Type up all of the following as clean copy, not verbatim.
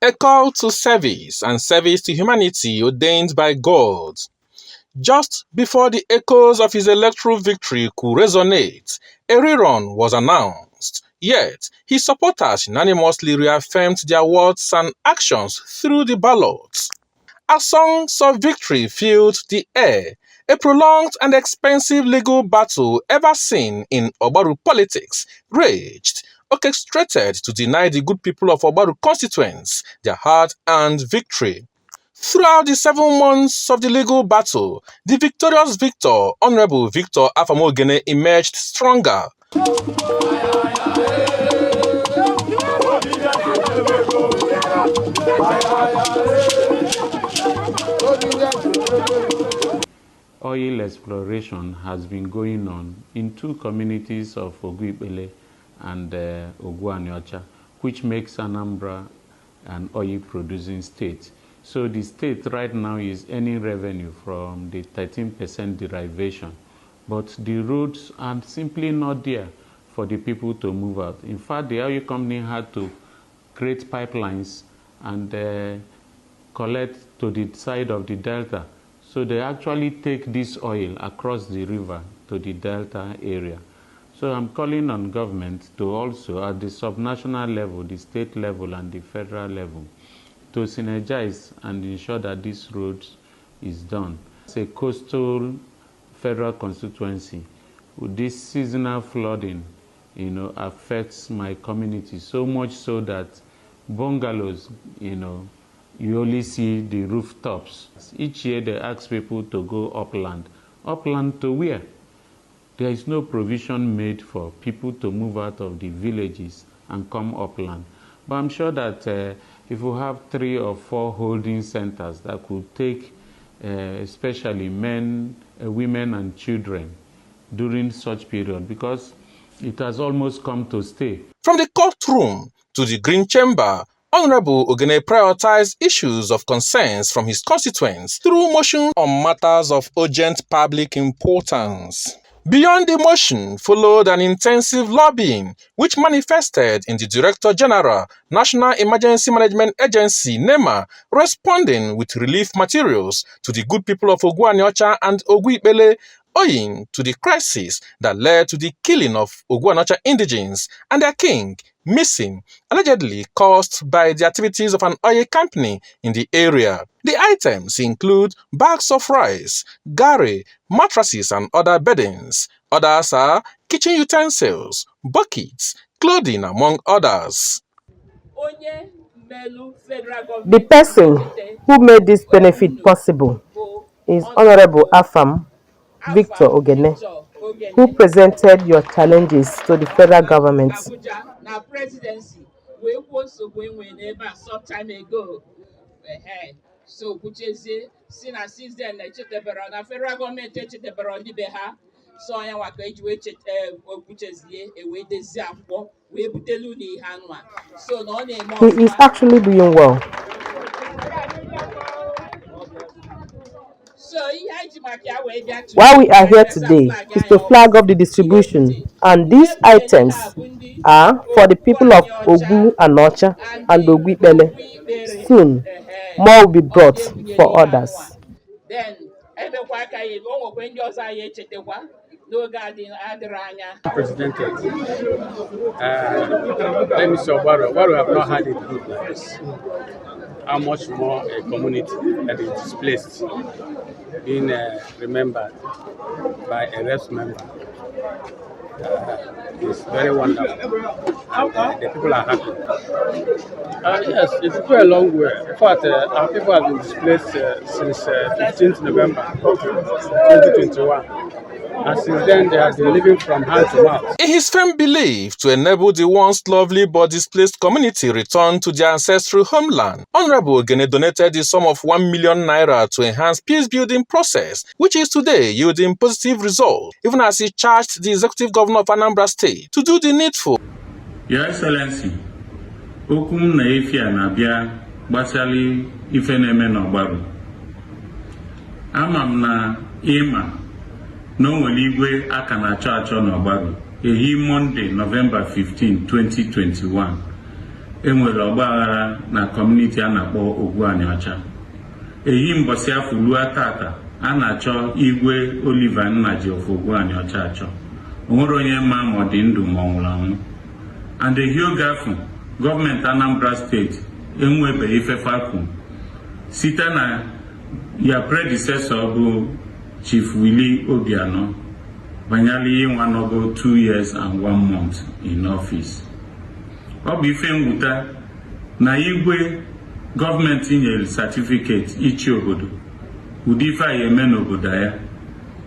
A call to service and service to humanity ordained by God. Just before the echoes of his electoral victory could resonate, a rerun was announced. Yet, his supporters unanimously reaffirmed their words and actions through the ballots. As songs of victory filled the air, a prolonged and expensive legal battle ever seen in Ogbaru politics raged, orchestrated to deny the good people of Ogbaru constituents their hard-earned victory. Throughout the 7 months of the legal battle, the victorious victor, Honorable Victor Afam Ogene, emerged stronger. Oil exploration has been going on in 2 communities of Ogwipele and Ogwaniocha, which makes Anambra an oil-producing state. So the state right now is earning revenue from the 13% derivation, but the roads are simply not there for the people to move out. In fact, the oil company had to create pipelines and collect to the side of the delta. So they actually take this oil across the river to the delta area. So I'm calling on government to also, at the subnational level, the state level and the federal level, to synergize and ensure that this road is done. It's a coastal federal constituency. This seasonal flooding, affects my community so much so that bungalows, you only see the rooftops. Each year they ask people to go upland. Upland to where? There is no provision made for people to move out of the villages and come upland. But I'm sure that if we have 3 or 4 holding centers that could take especially men, women and children during such period, because it has almost come to stay. From the courtroom to the Green Chamber, Honorable Ogene prioritized issues of concerns from his constituents through motion on matters of urgent public importance. Beyond the motion followed an intensive lobbying, which manifested in the Director General, National Emergency Management Agency, NEMA, responding with relief materials to the good people of Ogwaniocha and Ogwipele, owing to the crisis that led to the killing of Ogwaniocha indigenes and their king, missing, allegedly caused by the activities of an oil company in the area. The items include bags of rice, gari, mattresses and other beddings. Others are kitchen utensils, buckets, clothing, among others. The person who made this benefit possible is Honorable Afam Victor Ogene, who presented your challenges to the federal government. So since then na federal government so anya wa ka eji we okwuchezie e we dezi akwọ we butelu ni hanwa so no na He is actually doing well. Why we are here today is to flag up the distribution, and these items are for the people of Ogu and Ocha and Ogwipele. Soon, more will be brought for others. Presented. Let me say, Ogbaru have not had it good like this. How much more a community that is displaced being remembered by a reps member is very wonderful. And the people are happy. Yes, it's going a long way. In fact, our people have been displaced since 15th November 2021. And since then, they have been living from hand to mouth. It is firm belief to enable the once lovely but displaced community return to their ancestral homeland. Honorable Ogene donated the sum of 1 million naira to enhance peace-building process, which is today yielding positive results, even as he charged the executive governor of Anambra State to do the needful. Your Excellency, okum na efia na bia gbasali ife na-eme n'Ogbaru. Amam na ima no nwere igwe aka na-achọ n'Ogbaru. Ehi Monday, November 15, 2021. enwere ọgbaghara na kọmuniti a na-akpọ Ogbuanịọcha. Eyi mbọsị afọ ruo tata a na-achọ Igwe Oliver Nnaji of Ogbuanịọcha achọ. Onwere onye ma ọ dị ndụ ma ọ nwụrụ anwụ. And ehi oge afọ gọọmenti Anambra steeti enwebeghị ifefakwu site na ya predecessor bụ Chief Willie Obianọ banyere ịnwa nọgo 2 years and 1 month in office. Ọ bụ ife mwute na igwe gọọmenti nyere certificate ichi obodo ụdị ife a eme n'obodo ya.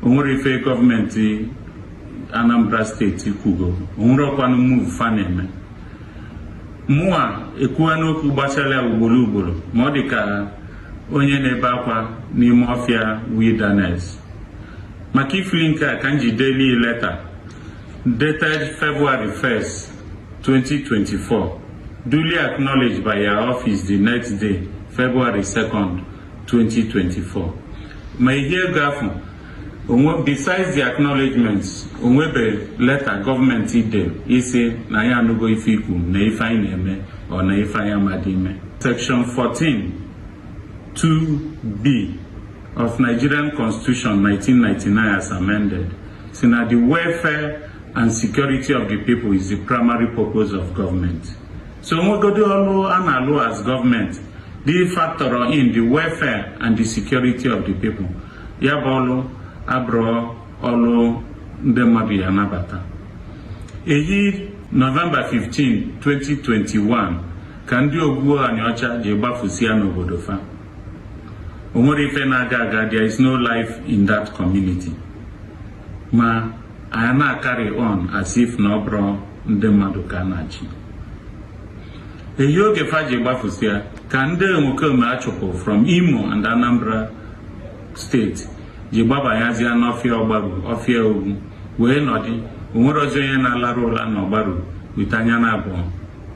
Onwere ife gọọmenti Anambra steeti kwugo, onwere ọkwanụ move fa na-eme. Mụa ekwuwa n'okwu gbasara ugboro ma ọ dị ka onye na-ebe akwa n'ime ọfịa wilderness. Maka ifili nke a ka m ji daily letter dated February 1st, 2024, duly acknowledged by your office the next day, February 2nd, 2024. Ma ihe gafu, besides the acknowledgements, onwebe letter government ide isi na ya anụgo ife ikwu na ife anyị na-eme ọ na ife anyị amadị ime. Section 14 2B of Nigerian Constitution 1999 as amended, saying that the welfare and security of the people is the primary purpose of government. So we go to all analu as government, they factor in the welfare and the security of the people. Yabolo, abro, olo, ndemabi anabata. Eyi November 15, 2021, kandi Ogbuanịọcha jegbafusia n'obodo fa. There is no life in that community. Ma I na carry on as if no bro ndị mmadụ ka na-achị. Eyi oge faji gbafusia ka ndị nwoke achụpụ from Imo and Anambra State ji gbabayazia n'ọfịa Ogbaru, ọfịa Ogwu, wee nọdị onwere ọzọ onye na-alarụ ụla n'Ogbaru wit anya na abụọ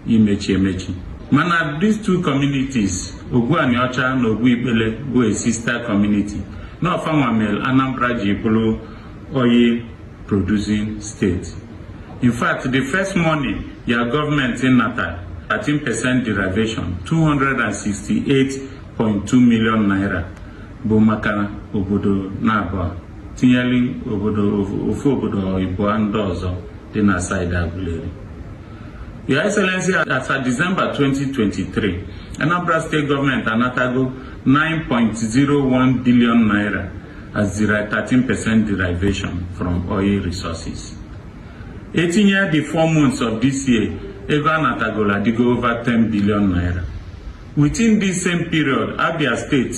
imechi emechi. Mana these two communities, Ogbuanịọcha na Ogbuikpele, bụ a sister community. No Famamel Anambra ji bụrụ oil producing state. In fact, the first money your government in Nata, 13% derivation, 268.2 million naira, bụ maka obodo na-abụọ, tinyeli ofu obodo Igbo ndị ọzọ dị na side Aguleri. Your Excellency, as of December 2023, Anambra State Government anatago 9.01 billion naira as the 13% derivation from oil resources. 18 years, the 4 months of this year, ego anatagola digo over 10 billion naira. Within this same period, Abia State,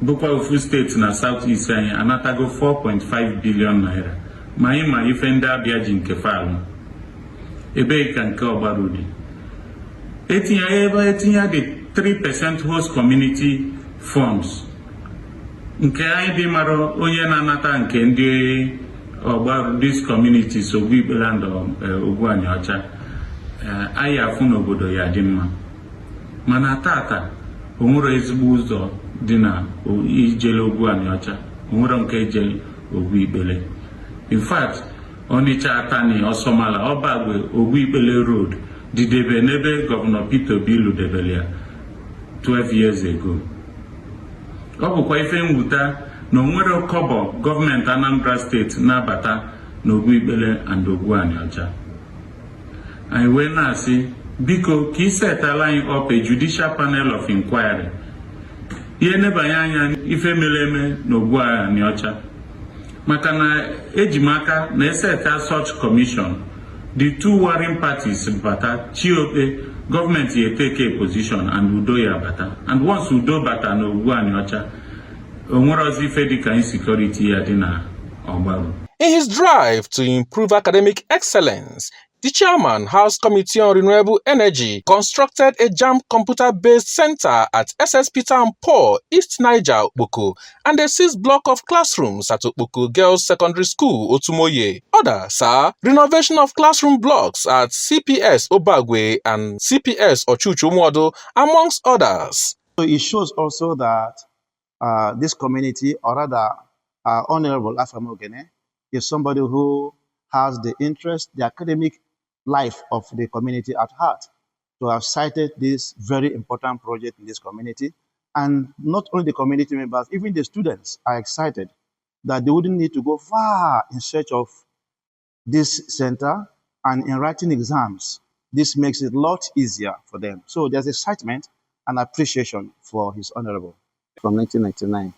Bukwa Ufu State na Southeast anatago 4.5 billion naira. Maima ifenda Abia jinkefalo. Ebe ka nke Ogbaru dị. Etinye the 3% host community funds. Nke anyị dị mara onye na-anata nke ndị Ogbaru, these communities Ogbuikpele and Ogbuanịọcha, anyị afụ n'obodo ya dị mma. Mana tata onwere ezigbo ụzọ dị na ijele Ogbuanịọcha, onwere nke ijele Ogbuikpele. In fact, Onitsha Atani Osomala Obagwe Ogbuikpele Road didebe n'ebe Governor Peter Obi ludebere ya 12 years ago. Ọ bụkwa ife mwuta na onwere kobo gọọmenti Anambra State na-abata n'Ogbuikpele and Ogbuanịọcha. Anyị wee na-asị biko ka isetala anyị up a judicial panel of inquiry ihe nebanye anya ife mere eme n'Ogbuanịọcha. Maka na ejimaka na eseta such commission, the two warring parties bata chiope government ye take a position and udo ya bata. And once udo bata no Ogbuanịọcha, onwere ife dịka insecurity ya dị na Ogbaru. In his drive to improve academic excellence, the chairman, House Committee on Renewable Energy, constructed a JAMB computer-based center at SS Peter and Paul, East Niger, Okpoko, and a 6th block of classrooms at Okpoko Girls Secondary School, Otumoye. Others are renovation of classroom blocks at CPS Obagwe and CPS Ochuchumodo, amongst others. So it shows also that this community, or rather Honorable Afam Ogene, is somebody who has the interest, the academic life of the community at heart. to have cited this very important project in this community. And not only the community members, even the students are excited that they wouldn't need to go far in search of this center and in writing exams. This makes it a lot easier for them. So there's excitement and appreciation for His Honorable. From 1999,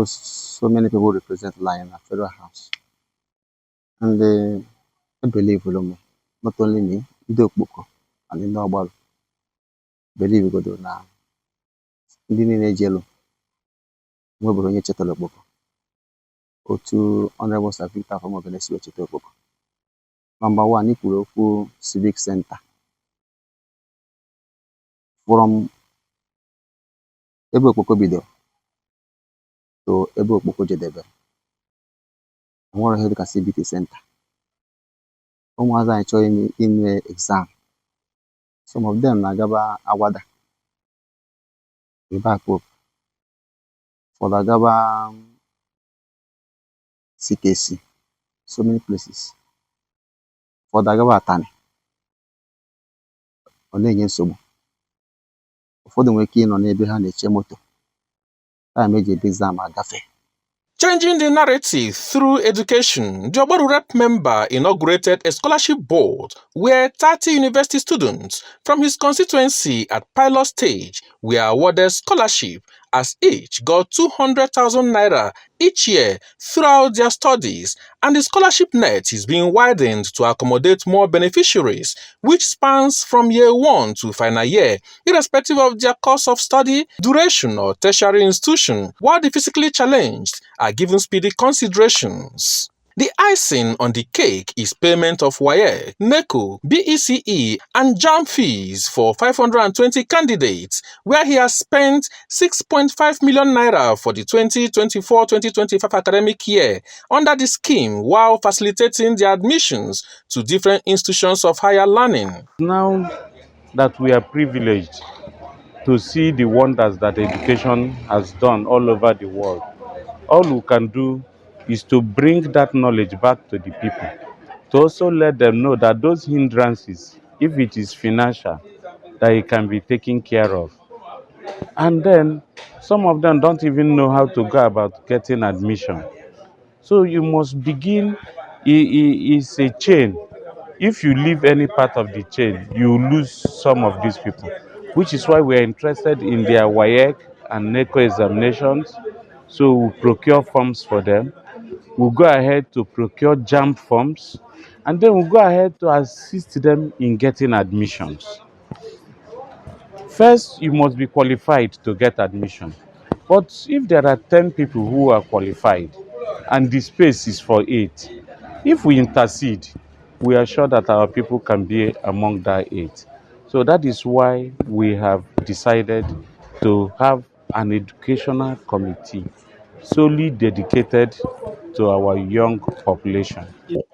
so many people represent Lion at Federal House. And I believe, not only me, ndị Okpoko and ndị Ogbaru believe godo na ndị niile jelu nwebụrụ onye chetara Okpoko otu Honorable Sir Victor Afam Ogene si cheta Okpoko. Number one, ikwuru okwu civic center from ebe Okpoko bidoro to ebe Okpoko jedebere. Enwere ihe dịka CBT center. Ụmụazị anyị chọrọ ime exam. Some of them na-agaba Awada, Ibakop, for the agaba CKC, so many places. For the agaba Atani, ọ na-enye nsogbu. Ụfọdụ nwere ike ịnọ n'ebe ha na-eche moto. Time eji ebe exam agafe. Changing the narrative through education, the Ogbaru Rep member inaugurated a scholarship board where 30 university students from his constituency at pilot stage were awarded scholarship as each got 200,000 naira each year throughout their studies, and the scholarship net is being widened to accommodate more beneficiaries, which spans from year 1 to final year, irrespective of their course of study, duration, or tertiary institution, while the physically challenged are given speedy considerations. The icing on the cake is payment of WAEC, NECO, BECE, and JAM fees for 520 candidates, where he has spent 6.5 million naira for the 2024-2025 academic year under the scheme, while facilitating the admissions to different institutions of higher learning. Now that we are privileged to see the wonders that education has done all over the world, all we can do is to bring that knowledge back to the people, to also let them know that those hindrances, if it is financial, that it can be taken care of. And then some of them don't even know how to go about getting admission. So you must begin, it's a chain. If you leave any part of the chain, you lose some of these people, which is why we are interested in their WAEC and NECO examinations. So we procure forms for them. We'll go ahead to procure JAMB forms, and then we'll go ahead to assist them in getting admissions. First, you must be qualified to get admission. But if there are 10 people who are qualified and the space is for 8, if we intercede, we are sure that our people can be among that 8. So that is why we have decided to have an educational committee solely dedicated to our young population.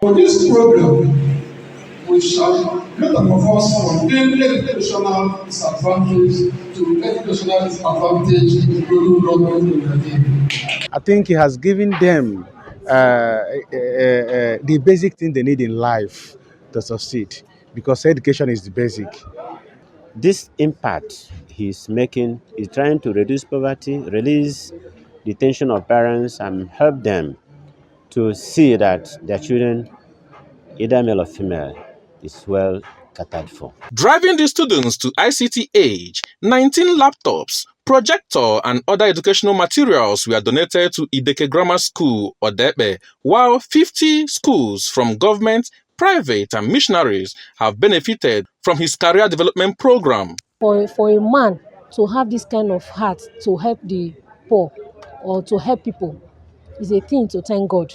For this program, we shall metamorphose from being educational disadvantage to educational advantage in local government in Nigeria. I think he has given them the basic thing they need in life to succeed, because education is the basic. This impact he's making is trying to reduce poverty, release the tension of parents, and help them to see that their children, either male or female, is well catered for. Driving the students to ICT age, 19 laptops, projector and other educational materials were donated to Ideke Grammar School, Odepe, while 50 schools from government, private and missionaries have benefited from his career development program. For a man to have this kind of heart to help the poor or to help people is a thing to thank God.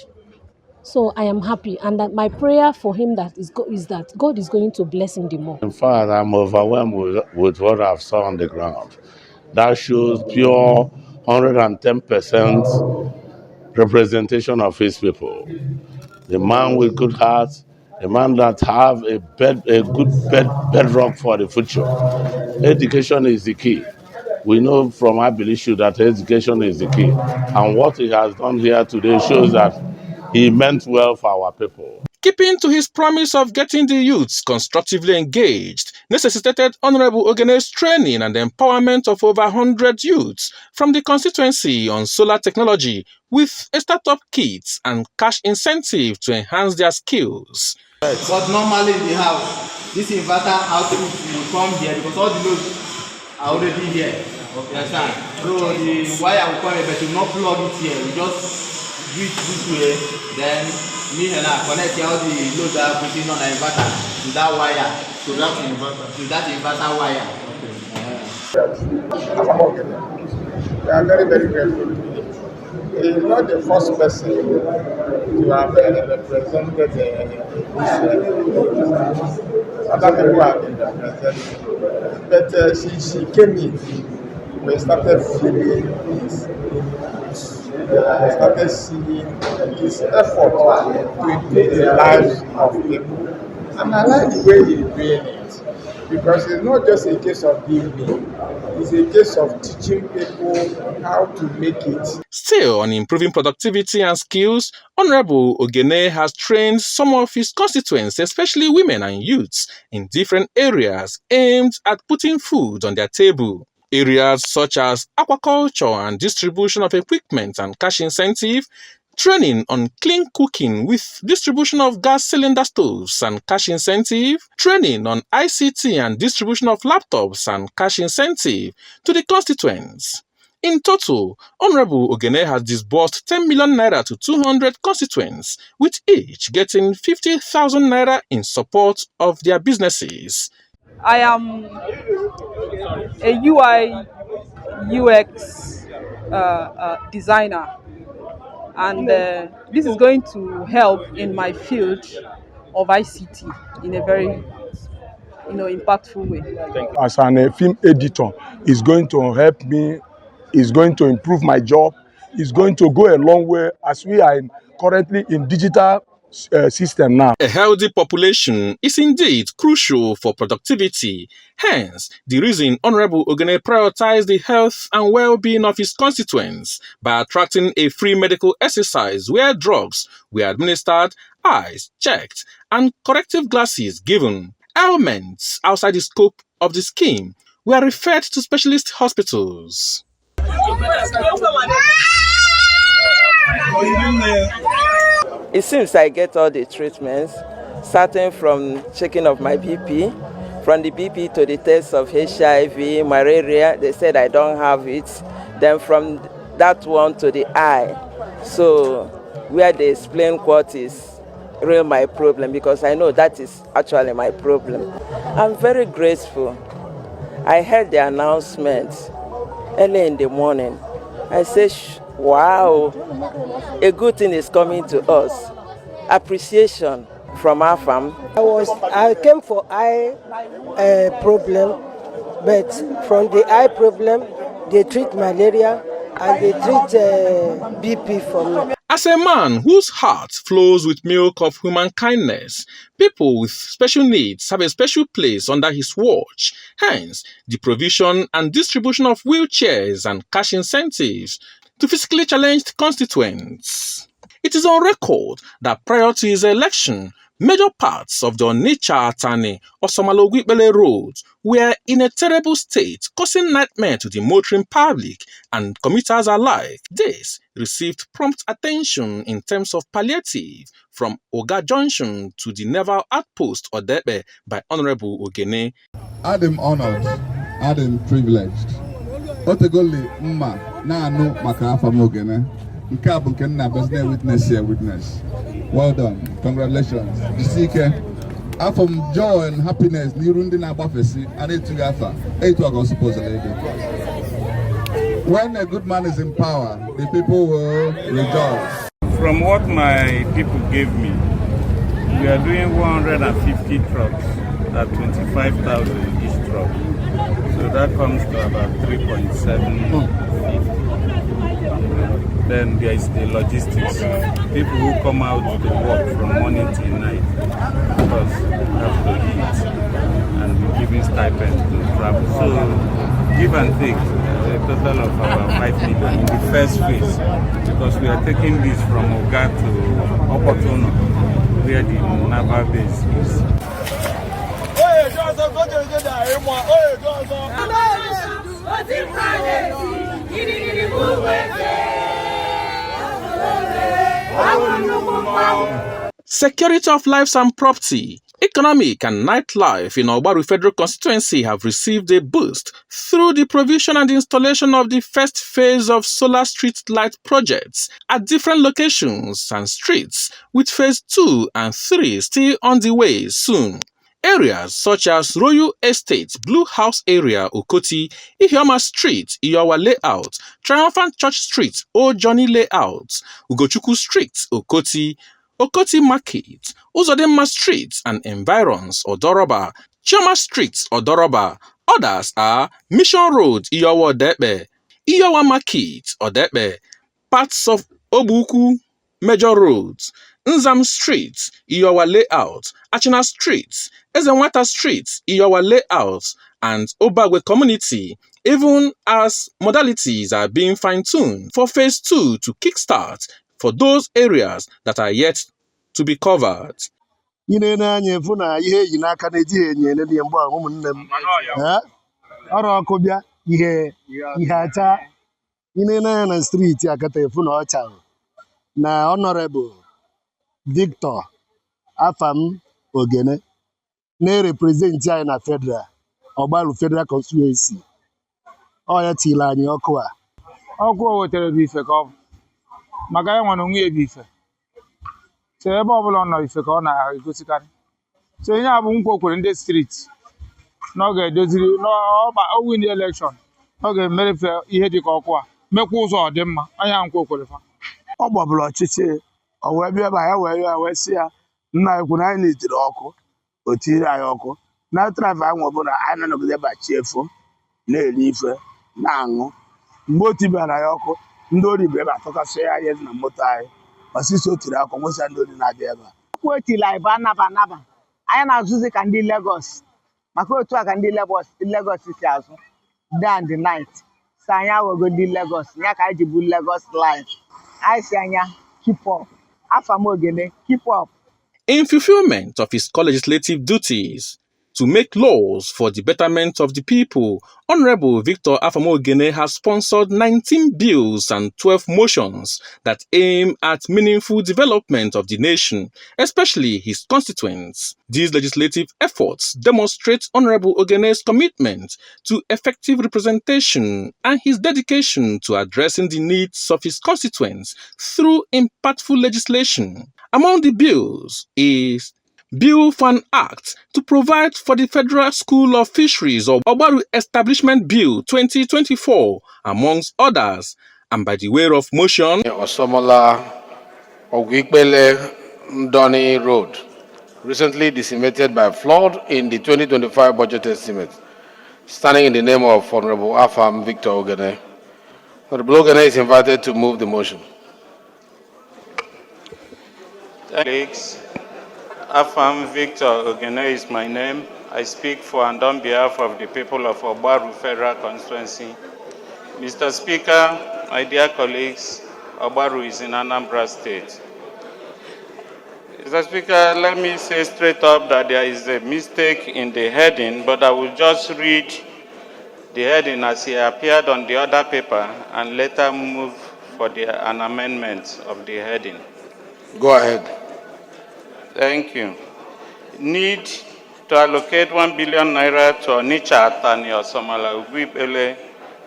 So I am happy, and that my prayer for him is that God is going to bless him the more. In fact, I'm overwhelmed with what I've saw on the ground. That shows pure 110% representation of his people. The man with good heart, the man that have a good bedrock for the future. Education is the key. We know from Abilishu that education is the key. And what he has done here today shows that he meant well for our people. Keeping to his promise of getting the youths constructively engaged necessitated Honorable Ogene's training and empowerment of over 100 youths from the constituency on solar technology with a startup kit and cash incentive to enhance their skills. But normally in the house, this inverter output will come here because all the loads are already here. You understand? So the wire will come here, but you will not plug it here. We just do it this way, then me and I connect all the loads that are putting on the inverter to that wire. To that inverter wire. Okay. We are very, very grateful. He is not the first person to have represented this. Other people have been represented. But she came in. We started feeling his started seeing his effort to improve the lives of people. And I like the way he's doing it, because it's not just a case of giving, it's a case of teaching people how to make it. Still, on improving productivity and skills, Honorable Ogene has trained some of his constituents, especially women and youths, in different areas aimed at putting food on their table. Areas such as aquaculture and distribution of equipment and cash incentive, training on clean cooking with distribution of gas cylinder stoves and cash incentive, training on ICT and distribution of laptops and cash incentive to the constituents. In total, Honorable Ogene has disbursed 10 million naira to 200 constituents, with each getting 50,000 naira in support of their businesses. I am a UI UX designer, and this is going to help in my field of ICT in a very impactful way. As a film editor, it's going to help me, it's going to improve my job, it's going to go a long way as we are currently in digital system now. A healthy population is indeed crucial for productivity. Hence, the reason Honorable Ogene prioritized the health and well-being of his constituents by attracting a free medical exercise where drugs were administered, eyes checked, and corrective glasses given. Ailments outside the scope of the scheme were referred to specialist hospitals. It seems I get all the treatments, starting from checking of my BP, from the BP to the test of HIV, malaria. They said I don't have it. Then from that one to the eye. So where they explain what is really my problem, because I know that is actually my problem. I'm very grateful. I heard the announcement early in the morning. I said, wow, a good thing is coming to us. Appreciation from Afam. I came for eye problem, but from the eye problem, they treat malaria and they treat BP for me. As a man whose heart flows with milk of human kindness, people with special needs have a special place under his watch. Hence, the provision and distribution of wheelchairs and cash incentives to physically challenged constituents. It is on record that prior to his election, major parts of the Onitsha-Atani or Somalogwipele roads were in a terrible state, causing nightmare to the motoring public and commuters alike. This received prompt attention in terms of palliative from Oga Junction to the naval outpost Odepe by Honorable Ogene. I am honored, I am privileged. Otegoli mma na anu maka Afam Ogene. Nke a bụ nke nna business witness here witness. Well done. Congratulations. Jisike. Afam joy and happiness n'iru ndị na-agbafesi a na-etughị afa. Etu a ka supposedly do. When a good man is in power, the people will rejoice. From what my people gave me, we are doing 150 trucks at 25,000 each truck. So that comes to about 3.7. Then there is the logistics. People who come out to work from morning till night because we have to eat and we're giving stipend to travel. So give and take a total of about 5 million in the first phase, because we are taking this from Oga to Opotono. where the naval base is. Security of lives and property, economic and nightlife in Ogbaru Federal Constituency have received a boost through the provision and installation of the first phase of solar street light projects at different locations and streets, with phase 2 and 3 still on the way soon. Areas such as Royal Estate, Blue House area, Okoti, Ihioma Street, Iyowa Layout, Triumphant Church Street, Old Johnny Layout, Ugochukwu Street, Okoti, Okoti Market, Uzodinma Street and environs, Odoroba, Chioma Street, Odoroba. Others are Mission Road, Iyowa Odepe, Iyowa Market, Odepe, parts of Obuku, Major Roads, Nzam Street, Iyowa Layout, Achina Street, Ezenwata Street, Iyowa Layout, and Obagwe Community, even as modalities are being fine-tuned for phase 2 to kickstart for those areas that are yet to be covered. Na Honorable Victor Afam Ogene na-represent anyị na Federal Ogbaru Federal Constituency. Ọ ya tiri anyị ọkụ a. Ọkụ o wetere bụ ife ka ọ bụ maka ya nwa na onwe ya bụ ife. So ebe ọbụla ọ nọ ife ka ọ na-egosikarị. So ihe a bụ nkwa o kwere ndị steeti na ọ ga-edoziri o win the election, ọ ga-emerefe ihe dị ka ọkụ a mekwa ụzọ ọ dị mma. Anya nkwa o kwere fa. Ọ gbabụrụ ọchịchị o wee bịa ebe ya wee sị ya nna ekwu na anyị na-etiri ọkụ o tiri anyị ọkụ na trafik anyị ọbụla anyị na-anọgide ebe a chefu na-eri ife na-aṅụ mgbe o tibara ya ọkụ ndị ori bụ ebe atọkasị ya ihe dị na moto anyị ọsịsọ o tiri akwa nwesịa ndị ori na-abịa ebe a. Ọkụ etiri anyị bụ anaba anyị na-azụzi ka ndị Lagos maka otu a ka ndị Lagos si azụ day and night so anyị aghọgo ndị Lagos ya ka anyị ji bụ Lagos life. I say, keep up. Afam Ogene, keep up. In fulfillment of his co-legislative duties to make laws for the betterment of the people, Honorable Victor Afam Ogene has sponsored 19 bills and 12 motions that aim at meaningful development of the nation, especially his constituents. These legislative efforts demonstrate Honorable Ogene's commitment to effective representation and his dedication to addressing the needs of his constituents through impactful legislation. Among the bills is Bill for an Act to provide for the Federal School of Fisheries or Ogbaru Establishment Bill 2024, amongst others, and by the way of motion, Osomola Ogwikbele Ndoni Road, recently decimated by flood in the 2025 budget estimate, standing in the name of Honorable Afam Victor Ogene. Honorable Ogene is invited to move the motion. Colleagues, Afam Victor Ogene is my name. I speak for and on behalf of the people of Ogbaru Federal Constituency. Mr. Speaker, my dear colleagues, Ogbaru is in Anambra State. Mr. Speaker, let me say straight up that there is a mistake in the heading, but I will just read the heading as it appeared on the other paper and later move for an amendment of the heading. Go ahead. Thank you. Need to allocate 1 billion naira to Onitsha Atani Osomala Ugwipele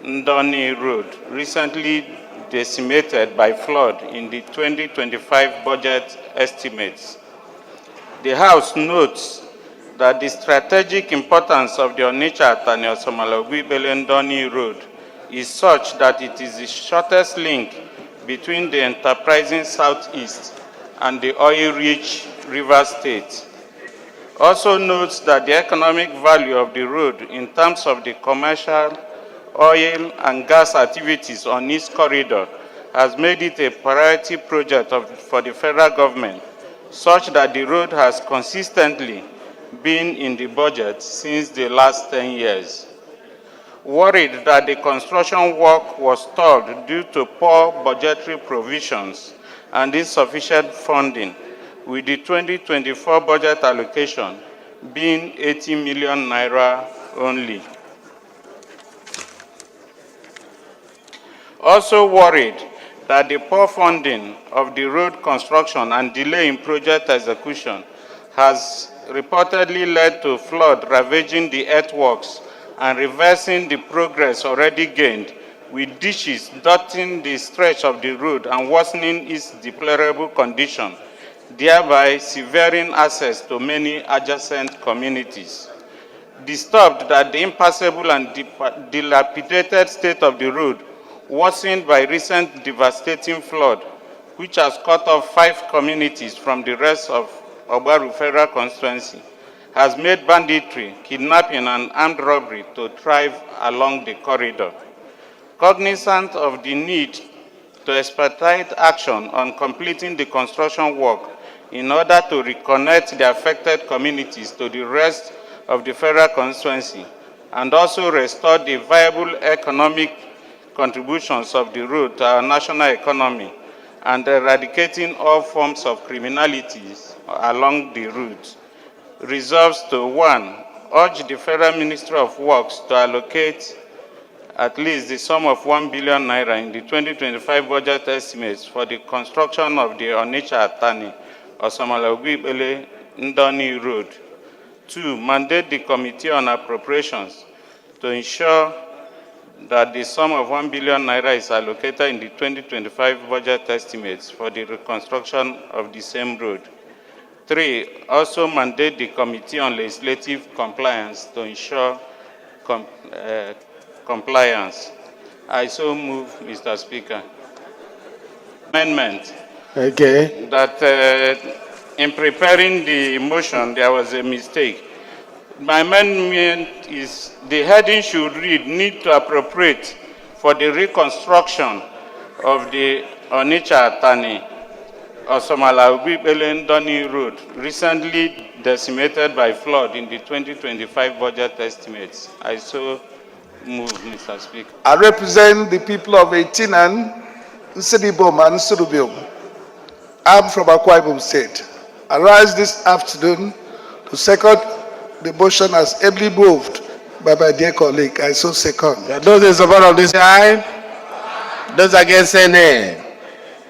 Ndoni Road, recently decimated by flood in the 2025 budget estimates. The House notes that the strategic importance of the Onitsha Atani Osomala Ugwipele Ndoni Road is such that it is the shortest link between the enterprising southeast and the oil-rich River State. Also notes that the economic value of the road in terms of the commercial, oil and gas activities on this corridor has made it a priority project for the federal government, such that the road has consistently been in the budget since the last 10 years. Worried that the construction work was stalled due to poor budgetary provisions and insufficient funding, with the 2024 budget allocation being 80 million naira only. Also worried that the poor funding of the road construction and delay in project execution has reportedly led to flood ravaging the earthworks and reversing the progress already gained, with ditches dotting the stretch of the road and worsening its deplorable condition, thereby severing access to many adjacent communities. Disturbed that the impassable and dilapidated state of the road, worsened by recent devastating flood, which has cut off 5 communities from the rest of Ogbaru Federal Constituency, has made banditry, kidnapping, and armed robbery to thrive along the corridor. Cognizant of the need to expedite action on completing the construction work in order to reconnect the affected communities to the rest of the federal constituency and also restore the viable economic contributions of the road to our national economy and eradicating all forms of criminalities along the route, resolves to 1. Urge the Federal Ministry of Works to allocate at least the sum of 1 billion naira in the 2025 budget estimates for the construction of the Onitsha-Atani Osamala-Ogwibele Ndoni Road. 2. Mandate the Committee on Appropriations to ensure that the sum of 1 billion naira is allocated in the 2025 budget estimates for the reconstruction of the same road. 3. Also mandate the Committee on Legislative Compliance to ensure compliance. I so move, Mr. Speaker. Amendment. Okay. That in preparing the motion, there was a mistake. My amendment is the heading should read, need to appropriate for the reconstruction of the Onitsha-Atani Osamala-Ogwibele Ndoni Road, recently decimated by flood in the 2025 budget estimates. I so move, Mr. Speaker. I represent the people of Etinan, Nsidibom, and Nsurubiom. I'm from Akwa Ibom State. I rise this afternoon to second the motion as ably moved by my dear colleague. I so second. Those in support of this, say aye. Those against, say nay.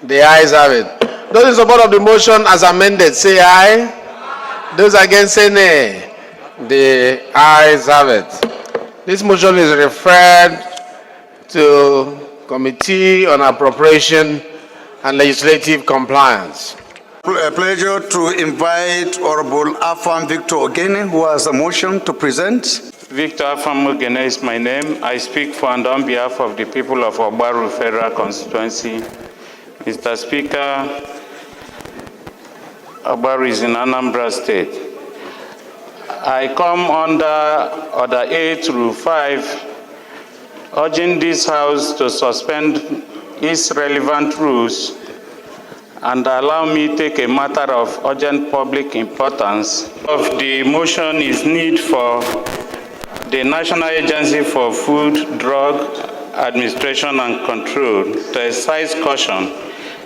The ayes have it. Those in support of the motion as amended, say aye. Those against, say nay. The ayes have it. This motion is referred to Committee on Appropriation and Legislative Compliance. A pleasure to invite Honorable Afam Ogene, who has a motion to present. Victor Afam Ogene is my name. I speak for and on behalf of the people of Ogbaru Federal Constituency. Mr. Speaker, Ogbaru is in Anambra State. I come under Order A through 5, urging this House to suspend its relevant rules and allow me take a matter of urgent public importance. Of the motion is need for the National Agency for Food, Drug Administration and Control to exercise caution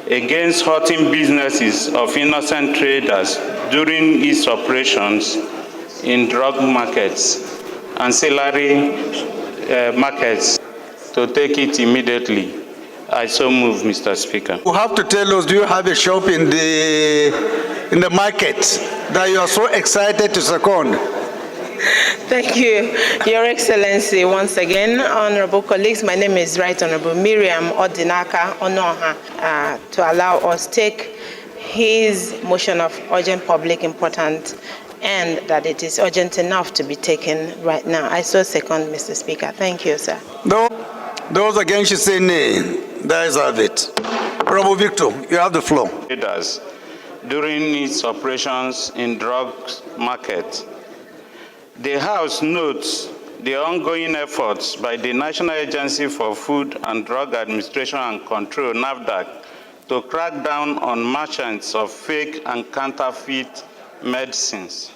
against hurting businesses of innocent traders during its operations in drug markets, ancillary markets, to take it immediately. I so move, Mr. Speaker. You have to tell us, do you have a shop in the market that you are so excited to second? Thank you, Your Excellency. Once again, honorable colleagues, my name is Right Honorable Miriam Odinaka Onoha, to allow us take his motion of urgent public importance and that it is urgent enough to be taken right now. I so second, Mr. Speaker. Thank you, sir. Those against should say nay. That is have it. Honorable Victor, you have the floor. During its operations in drug market, the House notes the ongoing efforts by the National Agency for Food and Drug Administration and Control, NAFDAC, to crack down on merchants of fake and counterfeit medicines.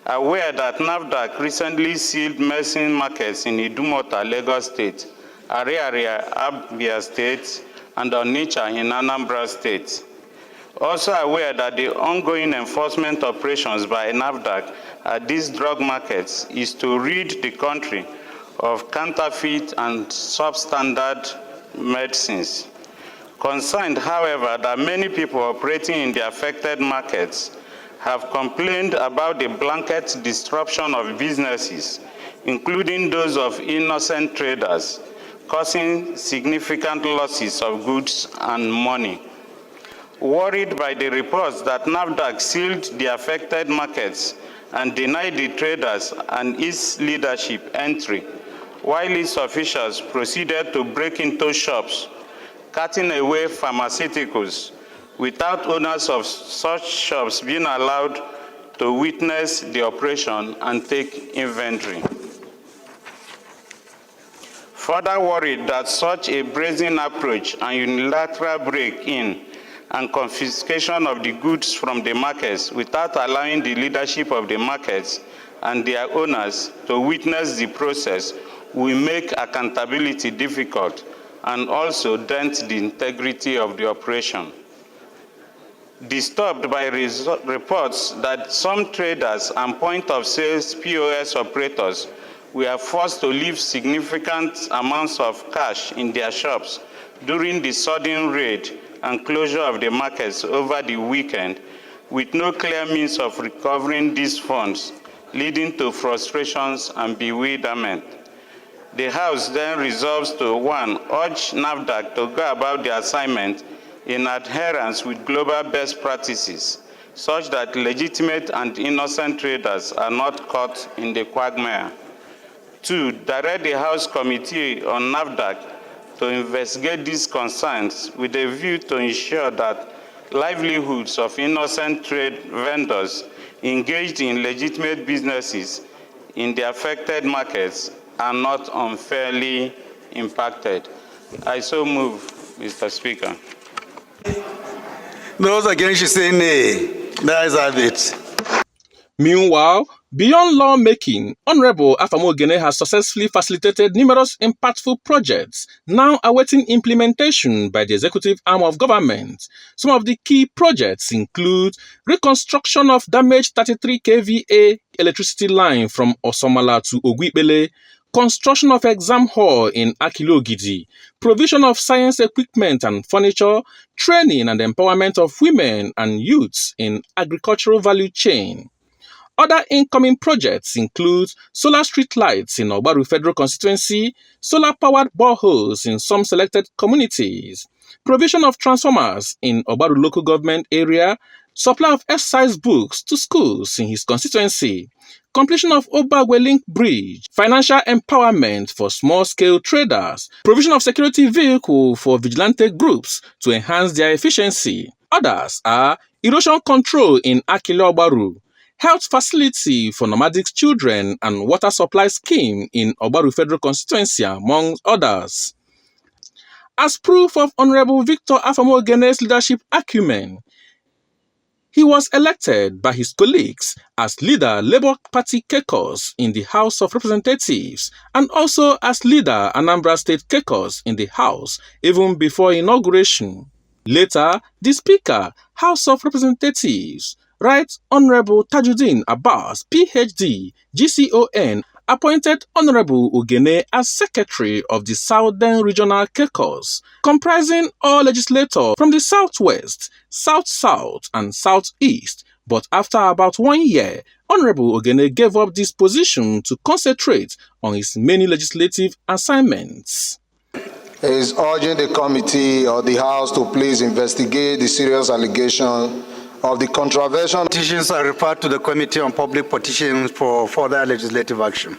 Aware that NAFDAC recently sealed medicine markets in Idumota, Lagos State, Ariaria, Abia State, and Onitsha in Anambra State. Also aware that the ongoing enforcement operations by NAFDAC at these drug markets is to rid the country of counterfeit and substandard medicines. Concerned, however, that many people operating in the affected markets have complained about the blanket disruption of businesses, including those of innocent traders, causing significant losses of goods and money. Worried by the reports that NAFDAC sealed the affected markets and denied the traders and its leadership entry, while its officials proceeded to break into shops, cutting away pharmaceuticals, without owners of such shops being allowed to witness the operation and take inventory. Further worried that such a brazen approach and unilateral break-in and confiscation of the goods from the markets without allowing the leadership of the markets and their owners to witness the process will make accountability difficult and also dent the integrity of the operation. Disturbed by reports that some traders and point-of-sales POS operators were forced to leave significant amounts of cash in their shops during the sudden raid and closure of the markets over the weekend, with no clear means of recovering these funds, leading to frustrations and bewilderment. The House then resolves to, 1, urge NAFDAC to go about the assignment in adherence with global best practices, such that legitimate and innocent traders are not caught in the quagmire. 2, direct the House Committee on NAFDAC to investigate these concerns with a view to ensure that livelihoods of innocent trade vendors engaged in legitimate businesses in the affected markets are not unfairly impacted. I so move, Mr. Speaker. Those against you say nay. The ayes have it. Meanwhile, beyond lawmaking, Honorable Afam Ogene has successfully facilitated numerous impactful projects now awaiting implementation by the executive arm of government. Some of the key projects include reconstruction of damaged 33 kVA electricity line from Osomala to Ogwipele, construction of exam hall in Akilogidi, provision of science equipment and furniture, training and empowerment of women and youths in agricultural value chain. Other incoming projects include solar street lights in Ogbaru Federal Constituency, solar-powered boreholes in some selected communities, provision of transformers in Ogbaru local government area, supply of exercise books to schools in his constituency, completion of Ogbaru Link Bridge, financial empowerment for small-scale traders, provision of security vehicle for vigilante groups to enhance their efficiency. Others are erosion control in Akile Ogbaru, health facility for nomadic children and water supply scheme in Ogbaru Federal Constituency, among others. As proof of Honorable Victor Afam Ogene's leadership acumen, he was elected by his colleagues as leader Labour Party caucus in the House of Representatives and also as leader Anambra State caucus in the House even before inauguration. Later, the Speaker, House of Representatives, Right Honorable Tajuddin Abbas, PhD, GCON, appointed Honorable Ogene as Secretary of the Southern Regional Caucus, comprising all legislators from the Southwest, South-South, and Southeast. But after about 1 year, Honorable Ogene gave up this position to concentrate on his many legislative assignments. Is urging the committee or the House to please investigate the serious allegation of the controversial Petitions are referred to the Committee on Public Petitions for further legislative action.